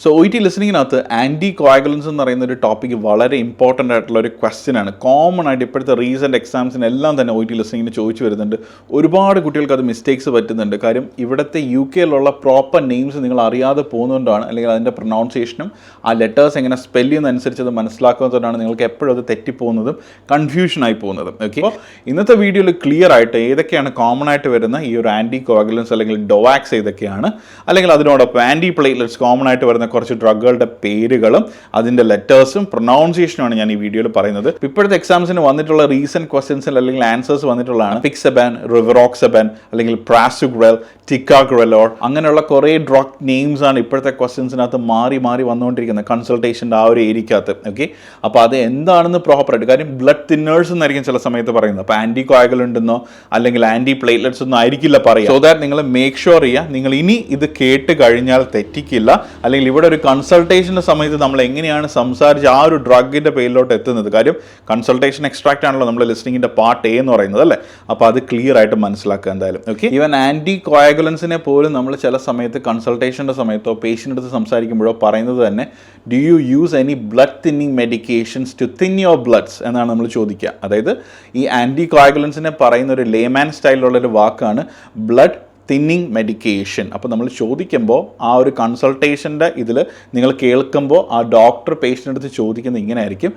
So O T ലിസണിങ്ങിനകത്ത് anti coagulants എന്ന് പറയുന്ന ഒരു ടോപ്പിക്ക് വളരെ ഇമ്പോർട്ടൻ്റ് ആയിട്ടുള്ള ഒരു ക്വസ്റ്റ്യൻ ആണ്. കോമൺ ആയിട്ട് ഇപ്പോഴത്തെ റീസെൻറ്റ് എക്സാംസിനെല്ലാം തന്നെ ഒ ടി ലിസണിങ്ങിന് ചോദിച്ചു വരുന്നുണ്ട്. ഒരുപാട് കുട്ടികൾക്ക് അത് മിസ്റ്റേക്സ് പറ്റുന്നുണ്ട്. കാര്യം ഇവിടുത്തെ UK-യിലുള്ള പ്രോപ്പർ നെയിംസ് നിങ്ങൾ അറിയാതെ പോകുന്നതുകൊണ്ടാണ്, അല്ലെങ്കിൽ അതിൻ്റെ പ്രൊനൗൺസിയേഷനും ആ ലെറ്റേഴ്സ് എങ്ങനെ സ്പെല്ല് ചെയ്യുന്നതനുസരിച്ച് അത് മനസ്സിലാക്കുന്നതുകൊണ്ടാണ് നിങ്ങൾക്ക് എപ്പോഴും അത് തെറ്റിപ്പോകുന്നതും കൺഫ്യൂഷനായി പോകുന്നതും. ഓക്കെ, അപ്പോൾ ഇന്നത്തെ വീഡിയോയിൽ ക്ലിയർ ആയിട്ട് ഏതൊക്കെയാണ് കോമൺ ആയിട്ട് വരുന്ന ഈ ഒരു ആൻറ്റി കോയാഗുലൻസ് അല്ലെങ്കിൽ ഡോവാക്സ് ഏതൊക്കെയാണ്, അല്ലെങ്കിൽ അതിനോടൊപ്പം ആൻറ്റി പ്ലേറ്റ്ലെറ്റ്സ് കോമൺ ആയിട്ട് വരുന്ന കുറച്ച് ഡ്രഗുകളുടെ പേരുകളും അതിൻ്റെ ലെറ്റേഴ്സും പ്രൊനൗൺസിയേഷനുമാണ് ഞാൻ ഈ വീഡിയോയിൽ പറയുന്നത്. ഇപ്പോഴത്തെ എക്സാംസിന് വന്നിട്ടുള്ള റീസെൻറ്റ് ക്വസ്റ്റ്യൻസിൽ അല്ലെങ്കിൽ ആൻസേഴ്സ് വന്നിട്ടുള്ളതാണ് പിക്സബാൻ, റിവറോക്സബാൻ, അല്ലെങ്കിൽ പ്രാസുഗ്രൽ, ടിക്കാഗ്രലോർ, അങ്ങനെയുള്ള കുറേ ഡ്രഗ് നെയിംസ് ആണ് ഇപ്പോഴത്തെ ക്വസ്റ്റ്യൻസിനകത്ത് മാറി മാറി വന്നുകൊണ്ടിരിക്കുന്നത് കൺസൾട്ടേഷൻ്റെ ആ ഒരു ഏരിയക്കകത്ത്. ഓക്കെ, അപ്പോൾ അത് എന്താണെന്ന് പ്രോപ്പറായിട്ട്, കാര്യം ബ്ലഡ് തിന്നേഴ്സ് എന്നായിരിക്കും ചില സമയത്ത് പറയുന്നത്. അപ്പോൾ ആൻറ്റി കോയാഗുലൻ്റ് എന്നോ അല്ലെങ്കിൽ ആൻറ്റി പ്ലേറ്റ്ലെറ്റ്സ് ഒന്നും ആയിരിക്കില്ല പറയുക. സോ ദാറ്റ് നിങ്ങൾ മേക്ക് ഷുവർ ചെയ്യുക നിങ്ങൾ ഇനി ഇത് കേട്ട് കഴിഞ്ഞാൽ തെറ്റിക്കില്ല, അല്ലെങ്കിൽ ഇവിടെ ഒരു കൺസൾട്ടേഷൻ്റെ സമയത്ത് നമ്മൾ എങ്ങനെയാണ് സംസാരിച്ച് ആ ഒരു ഡ്രഗിൻ്റെ പേരിലോട്ട് എത്തുന്നത്. കാര്യം കൺസൾട്ടേഷൻ എക്സ്ട്രാക്റ്റ് ആണല്ലോ നമ്മൾ ലിസ്ണിങ്ങിൻ്റെ പാർട്ട് എന്ന് പറയുന്നത് അല്ലേ. അപ്പോൾ അത് ക്ലിയർ ആയിട്ട് മനസ്സിലാക്കുക എന്തായാലും. ഓക്കെ, ഈവൻ ആൻറ്റി കോയാഗുലൻസിനെ പോലും നമ്മൾ ചില സമയത്ത് കൺസൾട്ടേഷൻ്റെ സമയത്തോ പേഷ്യൻ്റ് അടുത്ത് സംസാരിക്കുമ്പോഴോ പറയുന്നത് തന്നെ do you use any blood thinning medications to thin your bloods എന്നാണ് നമ്മൾ ചോദിക്കുക. അതായത് ഈ ആൻറ്റി കോയാഗുലൻസിനെ പറയുന്ന ഒരു ലേമാൻ സ്റ്റൈലിലുള്ളൊരു വാക്കാണ് ബ്ലഡ് തിന്നിങ് മെഡിക്കേഷൻ. അപ്പോൾ നമ്മൾ ചോദിക്കുമ്പോൾ ആ ഒരു കൺസൾട്ടേഷൻ്റെ ഇതിൽ നിങ്ങൾ കേൾക്കുമ്പോൾ ആ ഡോക്ടർ പേഷ്യൻ്റ് അടുത്ത് ചോദിക്കുന്നത് ഇങ്ങനെ ആയിരിക്കും,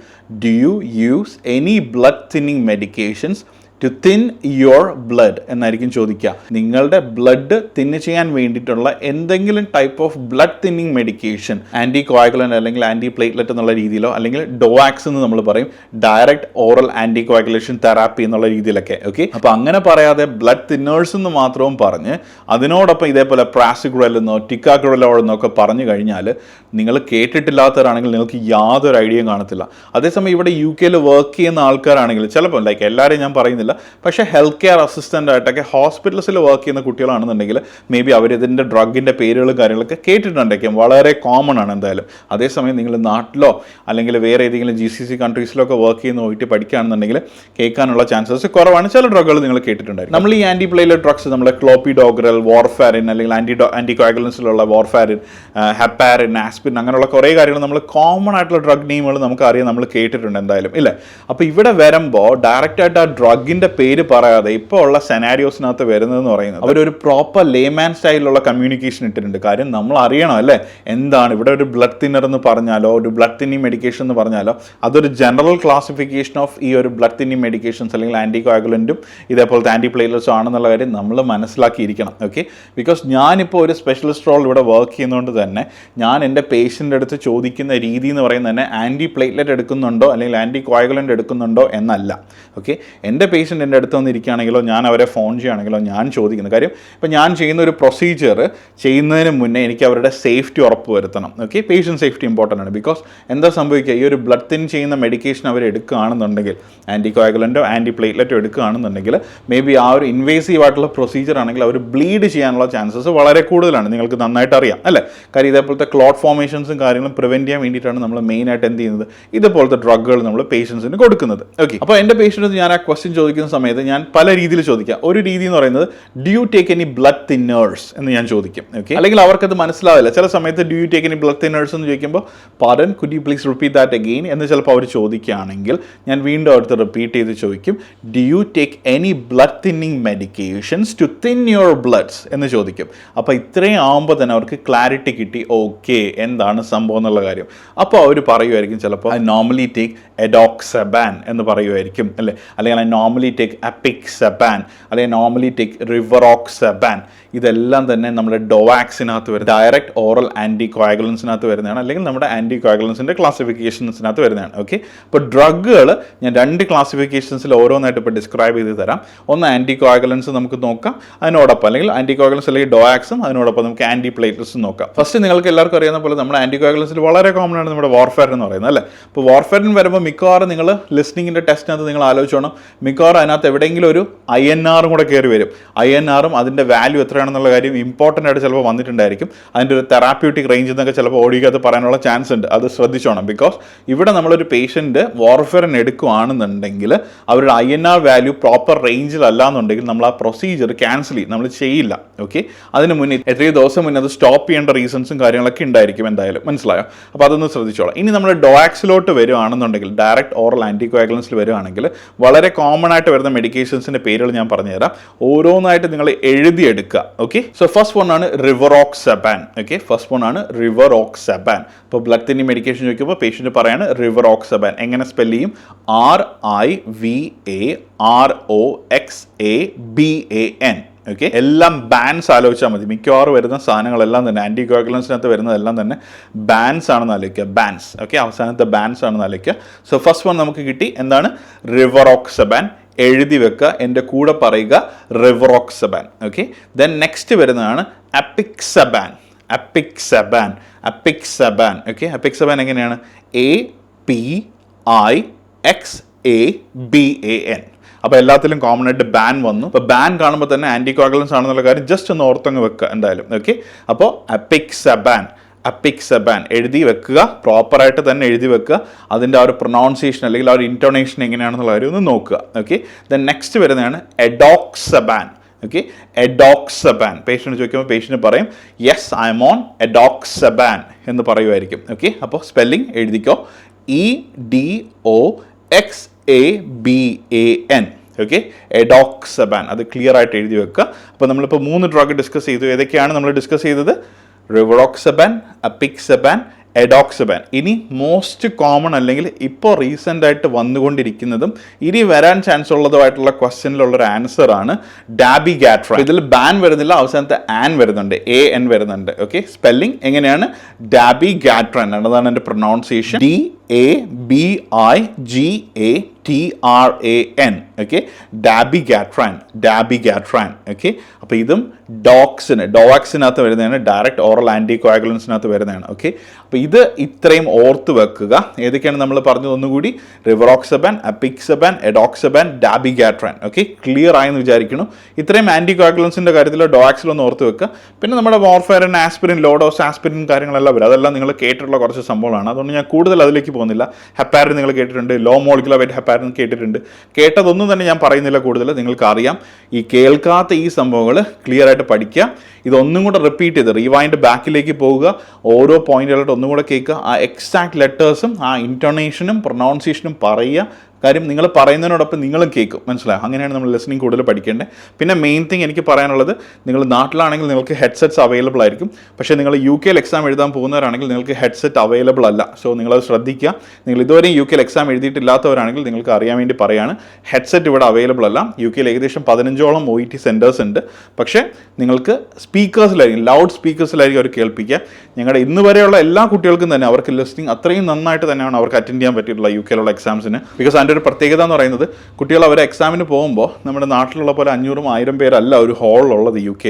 do you use any blood thinning medications to thin your blood എന്നായിരിക്കും ചോദിക്കുക. നിങ്ങളുടെ ബ്ലഡ് തിന്ന് ചെയ്യാൻ വേണ്ടിയിട്ടുള്ള എന്തെങ്കിലും type of blood thinning medication, anticoagulant അല്ലെങ്കിൽ ആൻറ്റി പ്ലേറ്റ്ലെറ്റ് എന്നുള്ള രീതിയിലോ, അല്ലെങ്കിൽ ഡോവാക്സ് എന്ന് നമ്മൾ പറയും, direct oral anti coagulation therapy എന്നുള്ള രീതിയിലൊക്കെ. ഓക്കെ, അപ്പോൾ അങ്ങനെ പറയാതെ ബ്ലഡ് തിന്നേഴ്സ് എന്ന് മാത്രവും പറഞ്ഞ് അതിനോടൊപ്പം ഇതേപോലെ പ്രാസുഗ്രൽ എന്നോ ടിക്കാഗ്രലോർ എന്നൊക്കെ പറഞ്ഞു കഴിഞ്ഞാൽ നിങ്ങൾ കേട്ടിട്ടില്ലാത്തവരാണെങ്കിൽ നിങ്ങൾക്ക് യാതൊരു ഐഡിയയും കാണത്തില്ല. അതേസമയം ഇവിടെ UK-യിൽ വർക്ക് ചെയ്യുന്ന ആൾക്കാരാണെങ്കിൽ ചിലപ്പോൾ, ലൈക്ക് എല്ലാവരെയും ഞാൻ പറയുന്നില്ല, പക്ഷേ ഹെൽത്ത് കെയർ അസിസ്റ്റൻ്റ് ആയിട്ടൊക്കെ ഹോസ്പിറ്റൽസിൽ വർക്ക് ചെയ്യുന്ന കുട്ടികളാണെന്നുണ്ടെങ്കിൽ മേ ബി അവരിതിൻ്റെ ഡ്രഗിൻ്റെ പേരുകളും കാര്യങ്ങളൊക്കെ കേട്ടിട്ടുണ്ടായിരിക്കും, വളരെ കോമൺ ആണ് എന്തായാലും. അതേസമയം നിങ്ങൾ നാട്ടിലോ അല്ലെങ്കിൽ വേറെ ഏതെങ്കിലും GCC കൺട്രീസിലൊക്കെ വർക്ക് ചെയ്യുന്ന പോയിട്ട് പഠിക്കുകയാണെന്നുണ്ടെങ്കിൽ കേൾക്കാനുള്ള ചാൻസസ് കുറവാണ്. ചില ഡ്രഗുകൾ നിങ്ങൾ കേട്ടിട്ടുണ്ടായിരിക്കും. നമ്മൾ ഈ ആൻറ്റി പ്ലേറ്റ്ലെറ്റ് ഡ്രഗ്സ്, നമ്മളെ ക്ലോപ്പിഡോഗ്രൽ, വാർഫാരിൻ, അല്ലെങ്കിൽ ആൻറ്റി കോയാഗുലൻസിലുള്ള വാർഫാരിൻ, ഹെപ്പാരിൻ, ആസ്പിരിൻ, അങ്ങനെയുള്ള കുറേ കാര്യങ്ങൾ നമ്മൾ കോമൺ ആയിട്ടുള്ള ഡ്രഗ് നെയിമുകൾ നമുക്കറിയാം, നമ്മൾ കേട്ടിട്ടുണ്ട് എന്തായാലും ഇല്ലേ. അപ്പോൾ ഇവിടെ വരുമ്പോൾ ഡയറക്റ്റായിട്ട് ആ ഡ്രഗിൻ്റെ പേര് പറയാതെ ഇപ്പോൾ ഉള്ള സെനാരിയോസിനകത്ത് വരുന്നതെന്ന് പറയുന്നത് അവരൊരു പ്രോപ്പർ ലേമാൻ സ്റ്റൈലിലുള്ള കമ്മ്യൂണിക്കേഷൻ ഇട്ടിട്ടുണ്ട്. കാര്യം നമ്മൾ അറിയണം അല്ലേ എന്താണ് ഇവിടെ ഒരു ബ്ലഡ് തിന്നർ എന്ന് പറഞ്ഞാലോ ഒരു ബ്ലഡ് തിന്നിങ് മെഡിക്കേഷൻ എന്ന് പറഞ്ഞാലോ അതൊരു ജനറൽ ക്ലാസിഫിക്കേഷൻ ഓഫ് ഈ ഒരു ബ്ലഡ് തിന്നിങ് മെഡിക്കേഷൻസ് അല്ലെങ്കിൽ ആൻറ്റി കോയാഗുലൻറ്റും ഇതേപോലത്തെ ആൻറ്റി പ്ലേറ്റ്ലെറ്റ്സും ആണെന്നുള്ള കാര്യം നമ്മൾ മനസ്സിലാക്കിയിരിക്കണം. ഓക്കെ, ബിക്കോസ് ഞാനിപ്പോൾ ഒരു സ്പെഷ്യലിസ്റ്റ് റോൾ ഇവിടെ വർക്ക് ചെയ്യുന്നതുകൊണ്ട് തന്നെ ഞാൻ എൻ്റെ പേഷ്യൻ്റെ അടുത്ത് ചോദിക്കുന്ന രീതി എന്ന് പറയുന്നത് തന്നെ ആൻറ്റി പ്ലേറ്റ്ലെറ്റ് എടുക്കുന്നുണ്ടോ അല്ലെങ്കിൽ ആൻറ്റി കോയാഗുലൻ്റ് എടുക്കുന്നുണ്ടോ എന്നല്ല. ഓക്കെ, എൻ്റെ പേഷ്യൻ്റ് എൻ്റെ അടുത്ത് വന്നിരിക്കുകയാണെങ്കിലോ ഞാൻ അവരെ ഫോൺ ചെയ്യുകയാണെങ്കിലോ ഞാൻ ചോദിക്കുന്ന കാര്യം, ഇപ്പോൾ ഞാൻ ചെയ്യുന്ന ഒരു പ്രൊസീജിയർ ചെയ്യുന്നതിന് മുന്നേ എനിക്ക് അവരുടെ സേഫ്റ്റി ഉറപ്പ് വരുത്തണം. ഓക്കെ, പേഷ്യൻ്റ് സേഫ്റ്റി ഇമ്പോർട്ടൻ്റ് ആണ്. ബിക്കോസ് എന്താ സംഭവിക്കുക, ഈ ഒരു ബ്ലഡ് തിൻ ചെയ്യുന്ന മെഡിക്കേഷൻ അവർ എടുക്കുകയാണെന്നുണ്ടെങ്കിൽ ആൻറ്റി കോയാഗുലൻ്റോ ആൻറ്റി പ്ലേറ്റ്ലെറ്റോ എടുക്കുകയാണെന്നുണ്ടെങ്കിൽ മേ ബി ആ ഒരു ഇൻവേസീവ് ആയിട്ടുള്ള പ്രൊസീജിയർ ആണെങ്കിൽ അവർ ബ്ലീഡ് ചെയ്യാനുള്ള ചാൻസസ് വളരെ കൂടുതലാണ്. നിങ്ങൾക്ക് നന്നായിട്ട് അറിയാം അല്ലേ. കാര്യം ഇതേപോലത്തെ ക്ലോട്ട് ഫോർമേഷൻസും കാര്യങ്ങളും പ്രിവെൻറ്റ് ചെയ്യാൻ വേണ്ടിയിട്ടാണ് നമ്മൾ മെയിനായിട്ട് എന്ത് ചെയ്യുന്നത്, ഇതുപോലത്തെ ഡ്രഗുകൾ നമ്മൾ പേഷ്യൻസിന് കൊടുക്കുന്നത്. ഓക്കെ, അപ്പോൾ എൻ്റെ പേഷ്യൻറ്റ് ഞാൻ ആ ക്വസ്റ്റ്യൻ ചോദിക്കുന്ന സമയത്ത് ഞാൻ പല രീതിയിൽ ചോദിക്കാം. ഒരു രീതി എന്ന് പറയുന്നത് do you take any blood thinners എന്ന് ഞാൻ ചോദിക്കും. ഓക്കെ, അല്ലെങ്കിൽ അവർക്കത് മനസ്സിലാവില്ല. ചില സമയത്ത് do you take any blood thinners എന്ന് ചോദിക്കുമ്പോൾ pardon could you please repeat that again എന്ന് ചിലപ്പോൾ അവർ ചോദിക്കുകയാണെങ്കിൽ ഞാൻ വീണ്ടും അടുത്ത് റിപ്പീറ്റ് ചെയ്ത് ചോദിക്കും, do you take any blood thinning medications to thin your bloods എന്ന് ചോദിക്കും. അപ്പോൾ ഇത്രയും ആകുമ്പോൾ തന്നെ അവർക്ക് ക്ലാരിറ്റി കിട്ടി, ഓക്കെ എന്താണ് സംഭവം എന്നുള്ള കാര്യം. അപ്പോൾ അവർ പറയുമായിരിക്കും ചിലപ്പോൾ ഐ നോർമലി ടേക്ക് എഡോക്സബാൻ എന്ന് പറയുമായിരിക്കും അല്ലേ, അല്ലെങ്കിൽ ഐ നോർമലി ടേക്ക് അപിക്സബാൻ, അല്ലെങ്കിൽ നോർമലി ടേക്ക് റിവറോക്സബാൻ. ഇതെല്ലാം തന്നെ നമ്മുടെ ഡോവാക്സിനകത്ത് വരുന്നത് ഡയറക്റ്റ് ഓറൽ ആൻറ്റി കോയാഗുലൻസിനകത്ത് വരുന്നതാണ്, അല്ലെങ്കിൽ നമ്മുടെ ആൻറ്റി കോയാഗുലൻസിൻ്റെ ക്ലാസിഫിക്കേഷൻസിനകത്ത് വരുന്നതാണ്. ഓക്കെ, അപ്പോൾ ഡ്രഗുകൾ ഞാൻ 2 ക്ലാസിഫിക്കേഷൻസിൽ ഓരോന്നായിട്ട് ഇപ്പോൾ ഡിസ്ക്രൈബ് ചെയ്ത് തരാം. ഒന്ന് ആൻറ്റി കോയാഗുലൻസ് നമുക്ക് നോക്കാം, അതിനോടൊപ്പം അല്ലെങ്കിൽ ആൻറ്റി കോയാഗുലൻസ് അല്ലെങ്കിൽ ഡോവാക്സും, അതിനോടൊപ്പം നമുക്ക് ആൻറ്റി പ്ലേറ്റ്ലെറ്റ്സും നോക്കാം. ഫസ്റ്റ് നിങ്ങൾക്ക് എല്ലാവർക്കും അറിയാവുന്ന പോലെ നമ്മുടെ ആൻറ്റി കോയാഗുലൻസിൽ വളരെ കോമൺ ആണ് നമ്മുടെ വാർഫാരിൻ എന്ന് പറയുന്നത് അല്ലേ. അപ്പോൾ വാർഫാരിൻ വരുമ്പോൾ മിക്കവാറും നിങ്ങൾ ലിസ്ണിങ്ങിൻ്റെ ടെസ്റ്റിനകത്ത് നിങ്ങൾ ആലോചിച്ചോണം, മിക്കവാറും അതിനകത്ത് എവിടെയെങ്കിലും ഒരു INR കൂടെ കയറി വരും. INRും അതിൻ്റെ വാല്യൂ എത്രയാണെന്നുള്ള കാര്യം ഇമ്പോർട്ടൻ്റ് ആയിട്ട് ചിലപ്പോൾ വന്നിട്ടുണ്ടായിരിക്കും. അതിൻ്റെ ഒരു തെറാപ്യൂട്ടിക് റേഞ്ച് എന്നൊക്കെ ചിലപ്പോൾ ഓഡിയോക്കകത്ത് പറയാനുള്ള ചാൻസ് ഉണ്ട്. അത് ശ്രദ്ധിച്ചോണം. ബിക്കോസ് ഇവിടെ നമ്മളൊരു പേഷ്യൻറ്റ് വാർഫെറിൻ എടുക്കുകയാണെന്നുണ്ടെങ്കിൽ അവരുടെ INR വാല്യൂ പ്രോപ്പർ റേഞ്ചിലല്ല എന്നുണ്ടെങ്കിൽ നമ്മൾ ആ പ്രൊസീജിയർ ക്യാൻസൽ ചെയ്യും, നമ്മൾ ചെയ്യില്ല. ഓക്കെ, അതിന് മുന്നേ എത്രയോ ദിവസം മുന്നേ അത് സ്റ്റോപ്പ് ചെയ്യേണ്ട റീസൺസും കാര്യങ്ങളൊക്കെ ഉണ്ടായിരിക്കും എന്തായാലും. മനസ്സിലായോ? അപ്പോൾ അതൊന്ന് ശ്രദ്ധിച്ചോളാം. ഇനി നമ്മൾ ഡോആക്സിലോട്ട് വരുവാണെന്നുണ്ടെങ്കിൽ, ഡയറക്റ്റ് ഓറൽ ആൻറ്റികോയാഗുലൻസിൽ വരുവാണെങ്കിൽ വളരെ കോമൺ ആയിട്ട് വരുന്ന മെഡിക്കേഷൻസിൻ്റെ പേരുകൾ ഞാൻ പറഞ്ഞുതരാം. ഓരോന്നായിട്ട് നിങ്ങൾ എഴുതിയെടുക്കുക. ഓക്കെ, സോ ഫസ്റ്റ് വൺ ആണ് റിവറോക്സബാൻ. ഓക്കെ, ഫസ്റ്റ് വൺ ആണ് റിവറോക്സബാൻ. ഇപ്പോൾ ബ്ലഡ് തിന്നിങ് മെഡിക്കേഷൻ ചോദിക്കുമ്പോൾ പേഷ്യൻ്റ് പറയാണ് റിവറോക്സബാൻ. എങ്ങനെ സ്പെൽ ചെയ്യും? RIVAROXABAN. ഓക്കെ, എല്ലാം ബാൻസ് ആലോചിച്ചാൽ മതി. മിക്കവാറും വരുന്ന സാധനങ്ങളെല്ലാം തന്നെ ആൻറ്റികോയാഗുലൻസിനകത്ത് വരുന്നതെല്ലാം തന്നെ ബാൻസ് ആണെന്ന് ആലോചിക്കുക. ബാൻസ്. ഓക്കെ, അവസാനത്തെ ബാൻസ് ആണെന്ന് ആലോചിക്കുക. സോ ഫസ്റ്റ് വൺ നമുക്ക് കിട്ടി. എന്താണ്? റിവറോക്സബാൻ. എഴുതി വെക്കുക, എൻ്റെ കൂടെ പറയുക റിവറോക്സബാൻ. ഓക്കെ, ദെൻ നെക്സ്റ്റ് വരുന്നതാണ് അപിക്സബാൻ. അപിക്സബാൻ. അപിക്സബാൻ. ഓക്കെ, അപിക്സബാൻ എങ്ങനെയാണ്? APIXABAN. അപ്പോൾ എല്ലാത്തിലും കോമൺ ആയിട്ട് ബാൻ വന്നു. അപ്പോൾ ബാൻ കാണുമ്പോൾ തന്നെ ആൻറ്റികോയാഗുലൻസ് ആണെന്നുള്ള കാര്യം ജസ്റ്റ് ഒന്ന് ഓർത്തങ്ങ് വെക്കുക എന്തായാലും. ഓക്കെ, അപ്പോൾ അപിക്സബാൻ. അപിക്സബാൻ എഴുതി വെക്കുക, പ്രോപ്പറായിട്ട് തന്നെ എഴുതി വെക്കുക. അതിൻ്റെ ആ ഒരു പ്രൊനൗൺസിയേഷൻ അല്ലെങ്കിൽ ആ ഒരു ഇൻറ്റോണേഷൻ എങ്ങനെയാണെന്നുള്ള കാര്യം ഒന്ന് നോക്കുക. ഓക്കെ, ദെൻ നെക്സ്റ്റ് വരുന്നതാണ് എഡോക്സബാൻ. ഓക്കെ, എഡോക്സബാൻ. പേഷ്യൻറ്റ് ചോദിക്കുമ്പോൾ പേഷ്യൻറ്റ് പറയും യെസ് ഐ എം ഓൺ എഡോക്സബാൻ എന്ന് പറയുമായിരിക്കും. ഓക്കെ, അപ്പോൾ സ്പെല്ലിംഗ് എഴുതിക്കോ. EDOXABAN. ഓക്കെ, എഡോക്സബാൻ. അത് ക്ലിയർ ആയിട്ട് എഴുതി വെക്കുക. അപ്പോൾ നമ്മളിപ്പോൾ 3 ഡ്രഗ് ഡിസ്കസ് ചെയ്തു. ഏതൊക്കെയാണ് നമ്മൾ ഡിസ്കസ് ചെയ്തത്? റിവറോക്സബാൻ, അപിക്സബാൻ, എഡോക്സബാൻ. ഇനി മോസ്റ്റ് കോമൺ അല്ലെങ്കിൽ ഇപ്പോൾ റീസെൻ്റ് ആയിട്ട് വന്നുകൊണ്ടിരിക്കുന്നതും ഇനി വരാൻ ചാൻസ് ഉള്ളതുമായിട്ടുള്ള ക്വസ്റ്റ്യനിലുള്ളൊരു ആൻസർ ആണ് ഡാബിഗാട്രാൻ. ഇതിൽ ബാൻ വരുന്നില്ല, അവസാനത്തെ ആൻ വരുന്നുണ്ട്, AN വരുന്നുണ്ട്. ഓക്കെ, സ്പെല്ലിംഗ് എങ്ങനെയാണ്? ഡാബിഗാട്രാൻ. അതാണ് എൻ്റെ പ്രൊനൗൺസിയേഷൻ. DABIGATRAN. ഓക്കെ, ഡാബിഗാട്രാൻ. ഡാബിഗാട്രാൻ. ഓക്കെ, അപ്പോൾ ഇതും ഡോവാക്സിനകത്ത് വരുന്നതാണ്, ഡയറക്റ്റ് ഓറൽ ആൻറ്റികോയാഗുലൻസിനകത്ത് വരുന്നതാണ്. ഓക്കെ, അപ്പോൾ ഇത് ഇത്രയും ഓർത്ത് വെക്കുക. ഏതൊക്കെയാണ് നമ്മൾ പറഞ്ഞത് ഒന്നുകൂടി? റിവറോക്സബാൻ, അപിക്സബാൻ, എഡോക്സബാൻ, ഡാബിഗാട്രാൻ. ഓക്കെ, ക്ലിയർ ആയെന്ന് വിചാരിക്കുന്നു. ഇത്രയും ആൻറ്റികോയാഗുലൻസിൻ്റെ കാര്യത്തിൽ ഡോവാക്സിലൊന്ന് ഓർത്ത് വെക്കുക. പിന്നെ നമ്മുടെ വാർഫെറിൻ, ആസ്പിരിൻ, ലോഡോസ്, ആസ്പിരിൻ കാര്യങ്ങളെല്ലാം വരും. അതെല്ലാം നിങ്ങൾ കേട്ടിട്ടുള്ള കുറച്ച് സംഭവങ്ങളാണ്. അതുകൊണ്ട് ഞാൻ കൂടുതൽ അതിലേക്ക് പോകുന്നില്ല. ഹെപ്പാരിൻ നിങ്ങൾ കേട്ടിട്ടുണ്ട്, ലോ മോളിക്കുലർ വെയിറ്റ് ഹെപ്പാരിൻ കേട്ടിട്ടുണ്ട്. കേട്ടതൊന്നും തന്നെ ഞാൻ പറയുന്നില്ല കൂടുതൽ, നിങ്ങൾക്ക് അറിയാം. ഈ കേൾക്കാത്ത ഈ സംഭവങ്ങൾ ക്ലിയർ ആയിട്ട് പഠിക്കുക. ഇതൊന്നും കൂടെ റിപ്പീറ്റ് ചെയ്ത് റിവൈൻഡ് ബാക്കിലേക്ക് പോവുക. ഓരോ പോയിന്റുകളായിട്ട് ഒന്നും കൂടെ കേൾക്കുക. ആ എക്സാക്ട് ലെറ്റേഴ്സും ആ ഇൻറ്റോണേഷനും പ്രൊനൗൺസിയേഷനും പറയുക. കാര്യം നിങ്ങൾ പറയുന്നതിനോടൊപ്പം നിങ്ങളും കേൾക്കും. മനസ്സിലായോ? അങ്ങനെയാണ് നമ്മൾ ലിസണിങ് കൂടുതൽ പഠിക്കേണ്ടത്. പിന്നെ മെയിൻ തിങ് എനിക്ക് പറയാനുള്ളത്, നിങ്ങൾ നാട്ടിലാണെങ്കിൽ നിങ്ങൾക്ക് ഹെഡ്സെറ്റ്സ് അവൈലബിൾ ആയിരിക്കും. പക്ഷേ നിങ്ങൾ UK എക്സാം എഴുതാൻ പോകുന്നവരാണെങ്കിൽ നിങ്ങൾക്ക് ഹെഡ്സെറ്റ് അവൈലബിൾ അല്ല. സോ നിങ്ങളത് ശ്രദ്ധിക്കുക. നിങ്ങൾ ഇതുവരെയും UK എക്സാം എഴുതിയിട്ടില്ലാത്തവരാണെങ്കിൽ നിങ്ങൾക്ക് അറിയാൻ വേണ്ടി പറയാണ്, ഹെഡ്സെറ്റ് ഇവിടെ അവൈലബിൾ അല്ല. UK ഏകദേശം 15ഓളം OET സെൻറ്റേഴ്സ് ഉണ്ട്. പക്ഷേ നിങ്ങൾക്ക് സ്പീക്കേഴ്സിലായിരിക്കും, ലൗഡ് സ്പീക്കേഴ്സിലായിരിക്കും അവർ കേൾപ്പിക്കുക. ഞങ്ങളുടെ ഇന്ന് വരെയുള്ള എല്ലാ കുട്ടികൾക്കും തന്നെ അവർക്ക് ലിസ്ണിംഗ് അത്രയും നന്നായിട്ട് തന്നെയാണ് അവർക്ക് അറ്റൻഡ് ചെയ്യാൻ പറ്റിയിട്ടുള്ള UK എക്സാംസിന്. ബിക്കോസ് അതിൻ്റെ ഒരു പ്രത്യേകത എന്ന് പറയുന്നത്, കുട്ടികൾ അവർ എക്സാമിന് പോകുമ്പോൾ നമ്മുടെ നാട്ടിലുള്ള പോലെ 500-1000 പേരല്ല ഒരു ഹാളിലുള്ളത്. UK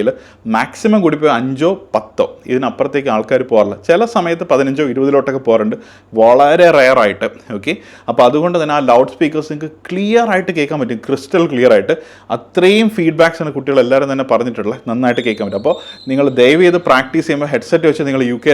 മാക്സിമം കൂടി പോയി 5 or 10 ഇതിനപ്പുറത്തേക്ക് ആൾക്കാർ പോകാറില്ല. ചില സമയത്ത് 15 or 20 പോകാറുണ്ട്, വളരെ റെയർ ആയിട്ട്. ഓക്കെ, അപ്പോൾ അതുകൊണ്ട് തന്നെ ആ ലൗഡ് സ്പീക്കേഴ്സ് നിങ്ങൾക്ക് ക്ലിയർ ആയിട്ട് കേൾക്കാൻ പറ്റും, ക്രിസ്റ്റൽ ക്ലിയർ ആയിട്ട്. അത്രയും ഫീഡ്ബാക്സാണ് കുട്ടികൾ എല്ലാവരും തന്നെ പറഞ്ഞിട്ടുള്ളത്, നന്നായിട്ട് കേൾക്കാൻ പറ്റും. അപ്പോൾ നിങ്ങൾ ദയവ് ചെയ്ത് പ്രാക്ടീസ് ചെയ്യുമ്പോൾ ഹെഡ്സെറ്റ് വെച്ച് നിങ്ങൾ UK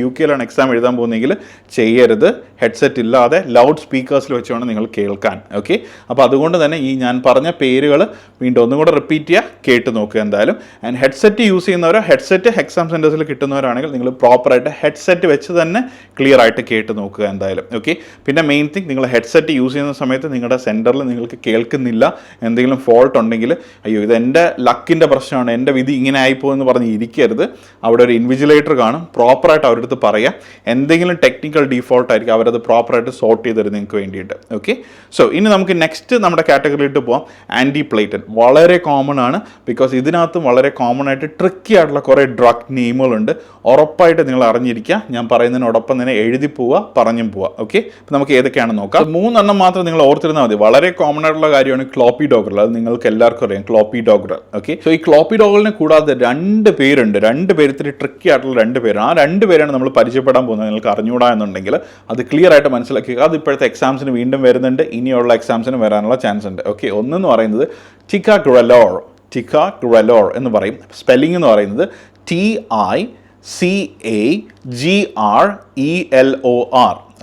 UK എക്സാം എഴുതാൻ പോകുന്നെങ്കിൽ ചെയ്യരുത്. ഹെഡ്സെറ്റ് ഇല്ലാതെ ലൗഡ് സ്പീക്കേഴ്സിൽ വെച്ചുകൊണ്ട് നിങ്ങൾ കേൾക്കാൻ. ഓക്കെ, അപ്പോൾ അതുകൊണ്ട് തന്നെ ഈ ഞാൻ പറഞ്ഞ പേരുകൾ വീണ്ടും ഒന്നും കൂടെ റിപ്പീറ്റ് ചെയ്യുക, കേട്ട് നോക്കുക എന്തായാലും. ആൻഡ് ഹെഡ്സെറ്റ് യൂസ് ചെയ്യുന്നവരോ ഹെഡ്സെറ്റ് എക്സാം സെൻറ്റേഴ്സിൽ കിട്ടുന്നവരാണെങ്കിൽ നിങ്ങൾ പ്രോപ്പറായിട്ട് ഹെഡ്സെറ്റ് വെച്ച് തന്നെ ക്ലിയർ ആയിട്ട് കേട്ട് നോക്കുക എന്തായാലും. ഓക്കെ, പിന്നെ മെയിൻ തിങ്, നിങ്ങൾ ഹെഡ്സെറ്റ് യൂസ് ചെയ്യുന്ന സമയത്ത് നിങ്ങളുടെ സെൻറ്ററിൽ നിങ്ങൾക്ക് കേൾക്കുന്നില്ല, എന്തെങ്കിലും ഫോൾട്ട് ഉണ്ടെങ്കിൽ അയ്യോ ഇത് എൻ്റെ ലക്കിൻ്റെ പ്രശ്നമാണ്, എൻ്റെ വിധി ഇങ്ങനെ ആയിപ്പോയെന്ന് പറഞ്ഞ് ഇരിക്കരുത്. അവിടെ ഒരു ഇൻവിജിലേറ്റർ കാണും, പ്രോപ്പറായിട്ട് അവരുടെ അടുത്ത് പറയുക. എന്തെങ്കിലും ടെക്നിക്കൽ ഡീഫോൾട്ട് ആയിരിക്കും, അവരത് പ്രോപ്പറായിട്ട് സോർട്ട് ചെയ്ത് തരും നിങ്ങൾക്ക് വേണ്ടിയിട്ട്. ഓക്കെ, സോ ഇനി നമുക്ക് നെക്സ്റ്റ് നമ്മുടെ കാറ്റഗറിയിലിട്ട് പോകാം. ആൻറ്റിപ്ലേറ്റൻ വളരെ കോമൺ ആണ്. ബിക്കോസ് ഇതിനകത്തും വളരെ കോമൺ ആയിട്ട് ട്രിക്കി ആയിട്ടുള്ള കുറേ ഡ്രഗ് നെയിമുകളുണ്ട്. ഉറപ്പായിട്ട് നിങ്ങൾ അറിഞ്ഞിരിക്കുക. ഞാൻ പറയുന്നതിനോടൊപ്പം തന്നെ എഴുതി പോവുക, പറഞ്ഞും പോവുക. ഓക്കെ, അപ്പോൾ നമുക്ക് ഏതൊക്കെയാണെന്ന് നോക്കാം. 3 മാത്രം നിങ്ങൾ ഓർത്തിരുന്നാൽ മതി. വളരെ കോമൺ ആയിട്ടുള്ള കാര്യമാണ് ക്ലോപ്പിഡോഗ്രൽ. അത് നിങ്ങൾക്ക് എല്ലാവർക്കും അറിയാം, ക്ലോപ്പിഡോഗ്രൽ. ഓക്കെ, സോ ഈ ക്ലോപ്പിഡോഗ്രലിനെ കൂടാതെ 2 പേരുണ്ട്. 2 പേര് ഇത്തിരി ട്രിക്കി ആയിട്ടുള്ള 2 പേരാണ്. ആ 2 പേരാണ് നമ്മൾ പരിചയപ്പെടാൻ പോകുന്നത്. നിങ്ങൾക്ക് അറിഞ്ഞുകൂടാ എന്നുണ്ടെങ്കിൽ അത് ക്ലിയർ ആയിട്ട് മനസ്സിലാക്കുക. അത് ഇപ്പോഴത്തെ എക്സാംസിന് വീണ്ടും വരുന്നുണ്ട്. വരുന്നുണ്ട്, ഇനിയുള്ള എക്സാംസിന് വരാനുള്ള ചാൻസ് ഉണ്ട്. ഓക്കെ, ഒന്നെന്ന് പറയുന്നത് ടിക്കാഗ്രലോർ എന്ന് പറയും. സ്പെല്ലിംഗ് എന്ന് പറയുന്നത് TICAGRELOR,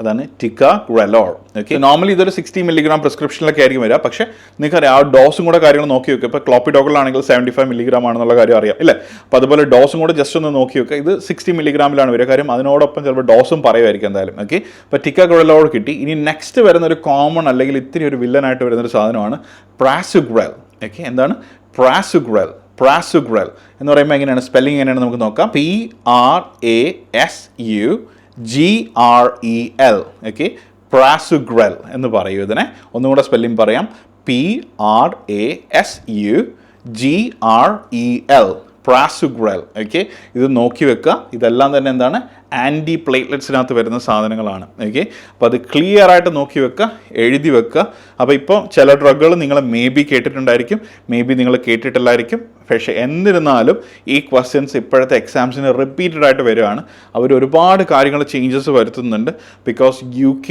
അതാണ് ടിക്കാഗ്രലോർ. ഓക്കെ, നോർമലി ഇതൊരു 60 mg പ്രിസ്ക്രിപ്ഷനിലൊക്കെ ആയിരിക്കും വരിക. പക്ഷേ നിങ്ങൾക്കറിയാം ആ ഡോസും കൂടെ കാര്യങ്ങൾ നോക്കി വെക്കുക. ഇപ്പോൾ ക്ലോപ്പിഡോഗറിലാണെങ്കിൽ 75 mg ആണെന്നുള്ള കാര്യം അറിയാം ഇല്ലേ? അപ്പോൾ അതുപോലെ ഡോസും കൂടെ ജസ്റ്റ് ഒന്ന് നോക്കി വെക്കുക. ഇത് 60 mg വരിക. കാര്യം അതിനോടൊപ്പം ചിലപ്പോൾ ഡോസും പറയുമായിരിക്കും എന്തായാലും. ഓക്കെ, അപ്പോൾ ടിക്കാഗ്രലോർ കിട്ടി. ഇനി നെക്സ്റ്റ് വരുന്ന ഒരു കോമൺ അല്ലെങ്കിൽ ഇത്തിരി ഒരു വില്ലനായിട്ട് വരുന്നൊരു സാധനമാണ് പ്രാസുഗ്രൽ. ഓക്കെ, എന്താണ് പ്രാസുഗ്രൽ എന്ന് പറയുമ്പോൾ എങ്ങനെയാണ് സ്പെല്ലിംഗ് എങ്ങനെയാണ് നമുക്ക് നോക്കാം. PRASUGREL. ഓക്കെ, പ്രാസുഗ്രൽ എന്ന് പറയൂ. ഇതിനെ ഒന്നുകൂടെ സ്പെല്ലിംഗ് പറയാം. PRASUGREL, പ്രാസുഗ്രൽ. ഓക്കെ, ഇത് നോക്കി വെക്കുക. ഇതെല്ലാം തന്നെ എന്താണ്, ആൻറ്റി പ്ലേറ്റ്ലെറ്റ്സിനകത്ത് വരുന്ന സാധനങ്ങളാണ്. ഓക്കെ, അപ്പോൾ അത് ക്ലിയർ ആയിട്ട് നോക്കി വെക്കുക, എഴുതി വെക്കുക. അപ്പോൾ ഇപ്പോൾ ചില ഡ്രഗുകൾ നിങ്ങൾ മേ ബി കേട്ടിട്ടുണ്ടായിരിക്കും, മേ ബി നിങ്ങൾ കേട്ടിട്ടില്ലായിരിക്കും. പക്ഷേ എന്നിരുന്നാലും ഈ ക്വസ്റ്റ്യൻസ് ഇപ്പോഴത്തെ എക്സാംസിന് റിപ്പീറ്റഡ് ആയിട്ട് വരികയാണ്. അവർ ഒരുപാട് കാര്യങ്ങൾ ചേഞ്ചസ് വരുത്തുന്നുണ്ട്. ബിക്കോസ് UK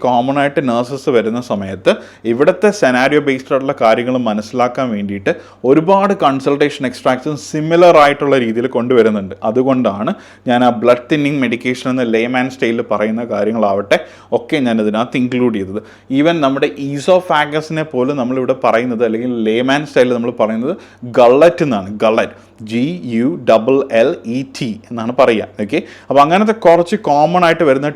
കോമൺ ആയിട്ട് നഴ്സസ് വരുന്ന സമയത്ത് ഇവിടുത്തെ സെനാരിയോ ബേസ്ഡ് ആയിട്ടുള്ള കാര്യങ്ങൾ മനസ്സിലാക്കാൻ വേണ്ടിയിട്ട് ഒരുപാട് കൺസൾട്ടേഷൻ എക്സ്ട്രാക്ഷൻ സിമിലർ ആയിട്ടുള്ള രീതിയിൽ കൊണ്ടുവരുന്നുണ്ട്. അതുകൊണ്ടാണ് ഞാൻ ആ ബ്ലഡ് തിന്നിങ് മെഡിക്കേഷൻ എന്ന ലേമാൻ സ്റ്റൈലിൽ പറയുന്ന കാര്യങ്ങളാവട്ടെ ഒക്കെ ഞാൻ ഇതിനകത്ത് ഇൻക്ലൂഡ് ചെയ്തത്. ഈവൻ നമ്മുടെ ഈസോഫാഗസിനെ പോലും നമ്മളിവിടെ പറയുന്നത്, അല്ലെങ്കിൽ ലേമാൻ സ്റ്റൈലിൽ നമ്മൾ പറയുന്നത് ഗള്ളറ്റ് എന്നാണ്. ഗള്ളറ്റ്, GULLET എന്നാണ് പറയുക. ഓക്കെ, അപ്പോൾ അങ്ങനത്തെ കുറച്ച് കോമൺ ആയിട്ട് വരുന്ന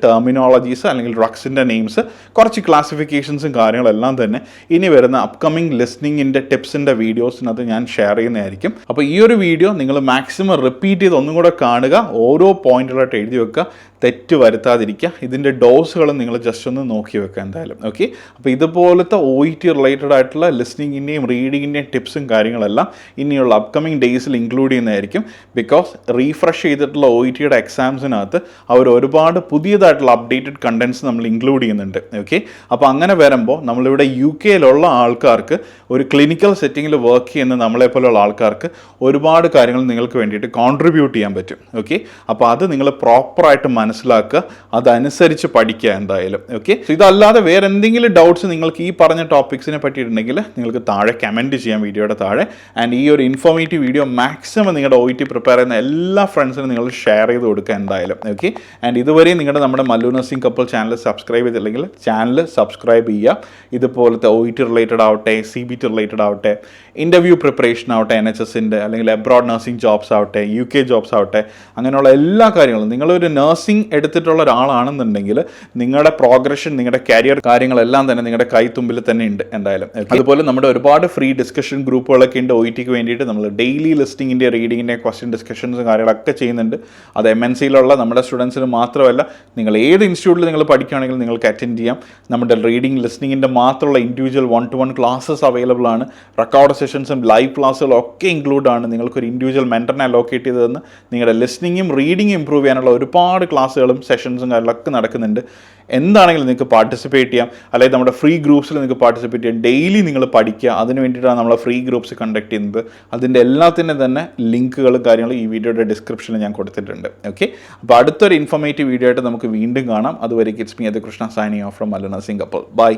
ടെർമിനോളജീസ് അല്ലെങ്കിൽ ഡ്രഗ്സിൻ്റെ നെയിംസ്, കുറച്ച് ക്ലാസിഫിക്കേഷൻസും കാര്യങ്ങളെല്ലാം തന്നെ ഇനി വരുന്ന അപ്കമിങ് ലിസ്ണിങ്ങിൻ്റെ ടിപ്സിൻ്റെ വീഡിയോസിനകത്ത് ഞാൻ ഷെയർ ചെയ്യുന്നതായിരിക്കും. അപ്പോൾ ഈ ഒരു വീഡിയോ നിങ്ങൾ മാക്സിമം റിപ്പീറ്റ് ചെയ്ത് ഒന്നും കൂടെ കാണുക, ഓരോ പോയിന്റുകളായിട്ട് എഴുതി വെക്കുക, തെറ്റ് വരുത്താതിരിക്കുക. ഇതിൻ്റെ ഡോസുകൾ നിങ്ങൾ ജസ്റ്റ് ഒന്ന് നോക്കി വെക്കുക എന്തായാലും. ഓക്കെ, അപ്പോൾ ഇതുപോലത്തെ OET റിലേറ്റഡ് ആയിട്ടുള്ള ലിസ്ണിങ്ങിൻ്റെയും റീഡിങ്ങിൻ്റെയും ടിപ്സും കാര്യങ്ങളെല്ലാം ഇനിയുള്ള അപ്കമിങ് ഡേയ്സിൽ ഇൻക്ലൂഡ് ചെയ്യുന്നതായിരിക്കും. ബിക്കോസ് റീഫ്രഷ് ചെയ്തിട്ടുള്ള OETയുടെ എക്സാംസിനകത്ത് അവർ ഒരുപാട് പുതിയതായിട്ടുള്ള അപ്ഡേറ്റഡ് കണ്ടൻസ് നമ്മൾ ഇൻക്ലൂഡ് ചെയ്യുന്നുണ്ട്. ഓക്കെ, അപ്പോൾ അങ്ങനെ വരുമ്പോൾ നമ്മളിവിടെ UK ആൾക്കാർക്ക് ഒരു ക്ലിനിക്കൽ സെറ്റിങ്ങിൽ വർക്ക് ചെയ്യുന്ന നമ്മളെപ്പോലുള്ള ആൾക്കാർക്ക് ഒരുപാട് കാര്യങ്ങൾ നിങ്ങൾക്ക് വേണ്ടിയിട്ട് കോൺട്രിബ്യൂട്ട് ചെയ്യാൻ പറ്റും. ഓക്കെ, അപ്പോൾ അത് നിങ്ങൾ പ്രോപ്പറായിട്ട് മനസ്സിലാക്കുക, അതനുസരിച്ച് പഠിക്കുക എന്തായാലും. ഓക്കെ, സോ ഇതല്ലാതെ വേറെ എന്തെങ്കിലും ഡൗട്ട്സ് നിങ്ങൾക്ക് ഈ പറഞ്ഞ ടോപ്പിക്സിനെ പറ്റിയിട്ടുണ്ടെങ്കിൽ നിങ്ങൾക്ക് താഴെ കമൻറ്റ് ചെയ്യാം, വീഡിയോയുടെ താഴെ. ആൻഡ് ഈ ഒരു ഇൻഫോർമേറ്റീവ് വീഡിയോ മാക്സിമം നിങ്ങളുടെ OET പ്രിപ്പയർ ചെയ്യുന്ന എല്ലാ ഫ്രണ്ട്സിനും നിങ്ങൾ ഷെയർ ചെയ്ത് കൊടുക്കുക എന്തായാലും. ഓക്കെ, ആൻഡ് ഇതുവരെയും നമ്മുടെ Mallu nursing couple channel subscribe ചെയ്തില്ലെങ്കിൽ ചാനൽ സബ്സ്ക്രൈബ് ചെയ്യുക. ഇതുപോലത്തെ OET റിലേറ്റഡ് ആവട്ടെ, CBT റിലേറ്റഡ് ആവട്ടെ, ഇൻ്റർവ്യൂ പ്രിപ്പറേഷൻ ആവട്ടെ, NHSൻ്റെ അല്ലെങ്കിൽ എബ്രോഡ് നഴ്സിംഗ് ജോബ്സ് ആവട്ടെ, UK ജോബ്സ് ആവട്ടെ, അങ്ങനെയുള്ള എല്ലാ കാര്യങ്ങളും നിങ്ങളൊരു നഴ്സിംഗ് എടുത്തിട്ടുള്ള ഒരാളാണെന്നുണ്ടെങ്കിൽ നിങ്ങളുടെ പ്രോഗ്രഷൻ, നിങ്ങളുടെ കരിയർ കാര്യങ്ങളെല്ലാം തന്നെ നിങ്ങളുടെ കൈത്തുമ്പിൽ തന്നെ ഉണ്ട് എന്തായാലും. അതുപോലെ നമ്മുടെ ഒരുപാട് ഫ്രീ ഡിസ്കഷൻ ഗ്രൂപ്പുകളൊക്കെ ഉണ്ട് OETക്ക് വേണ്ടിയിട്ട്. നമ്മൾ ഡെയിലി ലിസ്ണിങ്ങിൻ്റെ, റീഡിങ്ങിൻ്റെ ക്വസ്റ്റ്യൻ ഡിസ്കഷൻസും കാര്യങ്ങളൊക്കെ ചെയ്യുന്നുണ്ട്. അത് MNCയിലുള്ള നമ്മുടെ സ്റ്റുഡൻസിന് മാത്രമല്ല, നിങ്ങൾ ഏത് ഇൻസ്റ്റിറ്റ്യൂട്ടിൽ നിങ്ങൾ പഠിക്കുകയാണെങ്കിൽ നിങ്ങൾക്ക് അറ്റൻഡ് ചെയ്യാം. നമ്മുടെ റീഡിങ് ലിസ്ണിങ്ങിൻ്റെ മാത്രമുള്ള ഇൻഡിവിജ്വൽ 1-to-1 ക്ലാസ്സസ് അവൈലബിൾ ആണ്. റെക്കോർഡ് സെഷൻസും ലൈവ് ക്ലാസ്സുകളും ഒക്കെ ഇൻക്ലൂഡ് ആണ്. നിങ്ങൾക്കൊരു ഇൻഡിവിജ്വൽ മെൻറ്ററിനെ അലോക്കേറ്റ് ചെയ്തതെന്ന് നിങ്ങളുടെ ലിസ്ണിങ്ങും റീഡിങ്ങും ഇമ്പ്രൂവ് ചെയ്യാനുള്ള ഒരുപാട് ക്ലാസ്സുകളും സെഷൻസും കാര്യങ്ങളൊക്കെ നടക്കുന്നുണ്ട്. എന്താണെങ്കിലും നിങ്ങൾക്ക് പാർട്ടിസിപ്പേറ്റ് ചെയ്യാം, അല്ലെങ്കിൽ നമ്മുടെ ഫ്രീ ഗ്രൂപ്പ്സിൽ നിങ്ങൾക്ക് പാർട്ടിസിപ്പേറ്റ് ചെയ്യാം. ഡെയിലി നിങ്ങൾ പഠിക്കുക, അതിന് വേണ്ടിയിട്ടാണ് നമ്മൾ ഫ്രീ ഗ്രൂപ്പ്സ് കണ്ടക്ട് ചെയ്യുന്നത്. അതിൻ്റെ എല്ലാത്തിൻ്റെ തന്നെ ലിങ്കുകളും കാര്യങ്ങളും ഈ വീഡിയോയുടെ ഡിസ്ക്രിപ്ഷനിൽ ഞാൻ കൊടുത്തിട്ടുണ്ട്. ഓക്കെ, അപ്പോൾ അടുത്തൊരു ഇൻഫോർമേറ്റീവ് വീഡിയോ ആയിട്ട് നമുക്ക് വീണ്ടും കാണാം. അതുവരെ it's me Yadukrishna signing off from Mallu nursing couple. By.